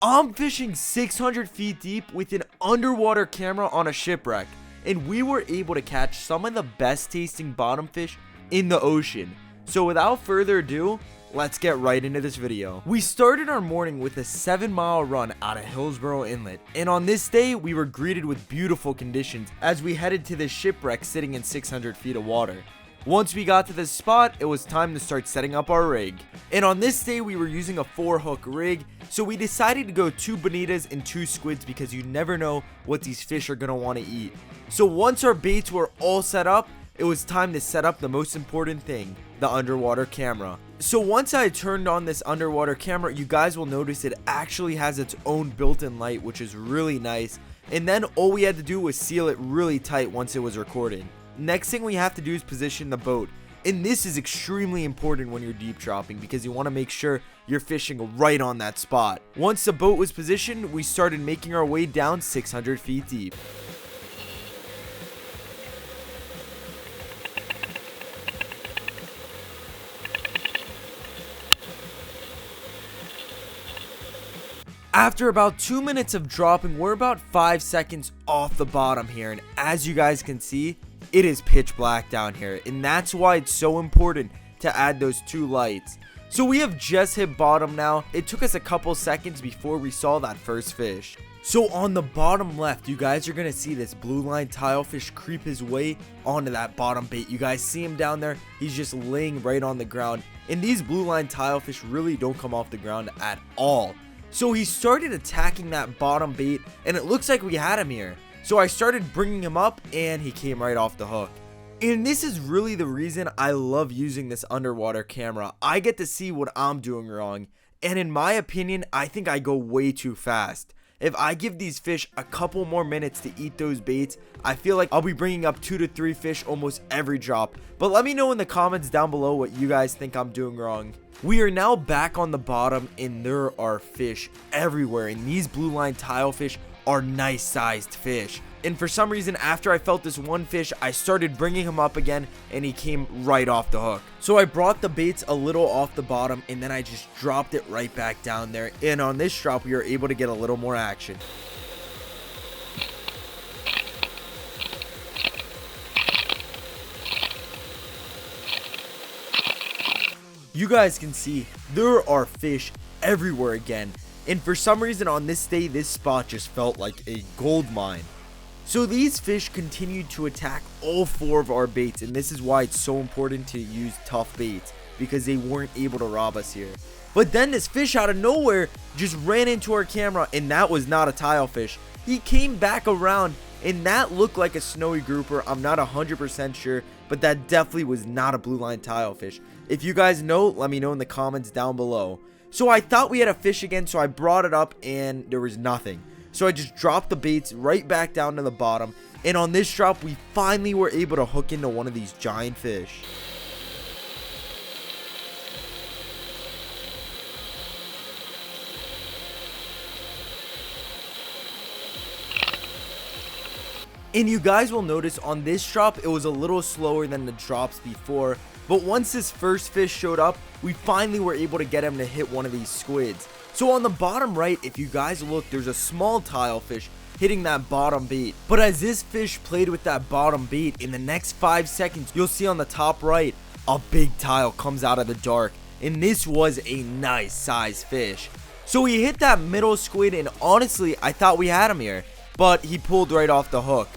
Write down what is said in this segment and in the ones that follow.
I'm fishing 600 feet deep with an underwater camera on a shipwreck, and we were able to catch some of the best tasting bottom fish in the ocean. So without further ado, let's get right into this video. We started our morning with a 7-mile run out of Hillsboro Inlet, and on this day we were greeted with beautiful conditions as we headed to the shipwreck sitting in 600 feet of water. Once we got to this spot, it was time to start setting up our rig. And on this day, we were using a 4-hook rig, so we decided to go 2 bonitas and 2 squids because you never know what these fish are going to want to eat. So once our baits were all set up, it was time to set up the most important thing, the underwater camera. So once I turned on this underwater camera, you guys will notice it actually has its own built-in light, which is really nice. And then all we had to do was seal it really tight once it was recording. Next thing we have to do is position the boat, and this is extremely important when you're deep dropping because you want to make sure you're fishing right on that spot. Once the boat was positioned, we started making our way down 600 feet deep. After about 2 minutes of dropping, we're about 5 seconds off the bottom here, and as you guys can see, it is pitch black down here, and that's why it's so important to add those 2 lights. So we have just hit bottom now. It took us a couple seconds before we saw that first fish. So on the bottom left, you guys are gonna see this blue line tilefish creep his way onto that bottom bait. You guys see him down there, he's just laying right on the ground, and these blue line tilefish really don't come off the ground at all. So he started attacking that bottom bait, and it looks like we had him here. So I started bringing him up, and he came right off the hook. And this is really the reason I love using this underwater camera. I get to see what I'm doing wrong, and in my opinion, I think I go way too fast. If I give these fish a couple more minutes to eat those baits, I feel like I'll be bringing up 2 to 3 fish almost every drop. But let me know in the comments down below what you guys think I'm doing wrong. We are now back on the bottom, and there are fish everywhere, and these blue line tilefish are nice sized fish. And for some reason, after I felt this one fish, I started bringing him up again, and he came right off the hook. So I brought the baits a little off the bottom, and then I just dropped it right back down there. And on this drop, we were able to get a little more action. You guys can see there are fish everywhere again, and for some reason on this day this spot just felt like a gold mine. So these fish continued to attack all 4 of our baits, and this is why it's so important to use tough baits, because they weren't able to rob us here. But then this fish out of nowhere just ran into our camera, and that was not a tilefish. He came back around, and that looked like a snowy grouper. I'm not 100% sure, but that definitely was not a blue line tilefish. If you guys know, let me know in the comments down below. So I thought we had a fish again, so I brought it up, and there was nothing. So I just dropped the baits right back down to the bottom, and on this drop we finally were able to hook into one of these giant fish. And you guys will notice on this drop it was a little slower than the drops before, but once this first fish showed up, we finally were able to get him to hit one of these squids. So on the bottom right, if you guys look, there's a small tilefish hitting that bottom bait. But as this fish played with that bottom bait, in the next 5 seconds, you'll see on the top right, a big tile comes out of the dark. And this was a nice size fish. So he hit that middle squid, and honestly, I thought we had him here, but he pulled right off the hook.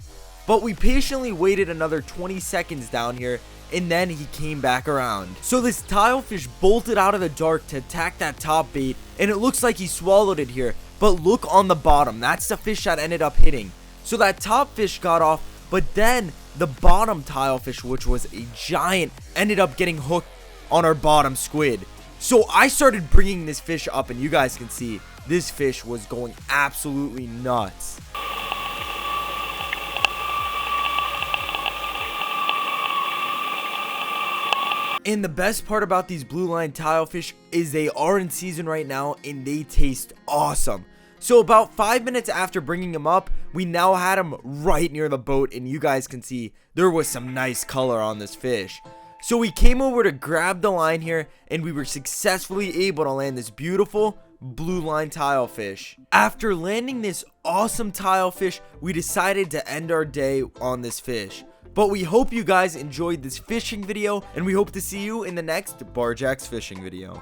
But we patiently waited another 20 seconds down here, and then he came back around. So this tilefish bolted out of the dark to attack that top bait, and it looks like he swallowed it here. But look on the bottom, that's the fish that ended up hitting. So that top fish got off, but then the bottom tilefish, which was a giant, ended up getting hooked on our bottom squid. So I started bringing this fish up, and you guys can see this fish was going absolutely nuts. And the best part about these blue line tilefish is they are in season right now, and they taste awesome. So about 5 minutes after bringing them up, we now had them right near the boat, and you guys can see there was some nice color on this fish. So we came over to grab the line here, and we were successfully able to land this beautiful blue line tilefish. After landing this awesome tilefish, we decided to end our day on this fish. But we hope you guys enjoyed this fishing video, and we hope to see you in the next Barjack's fishing video.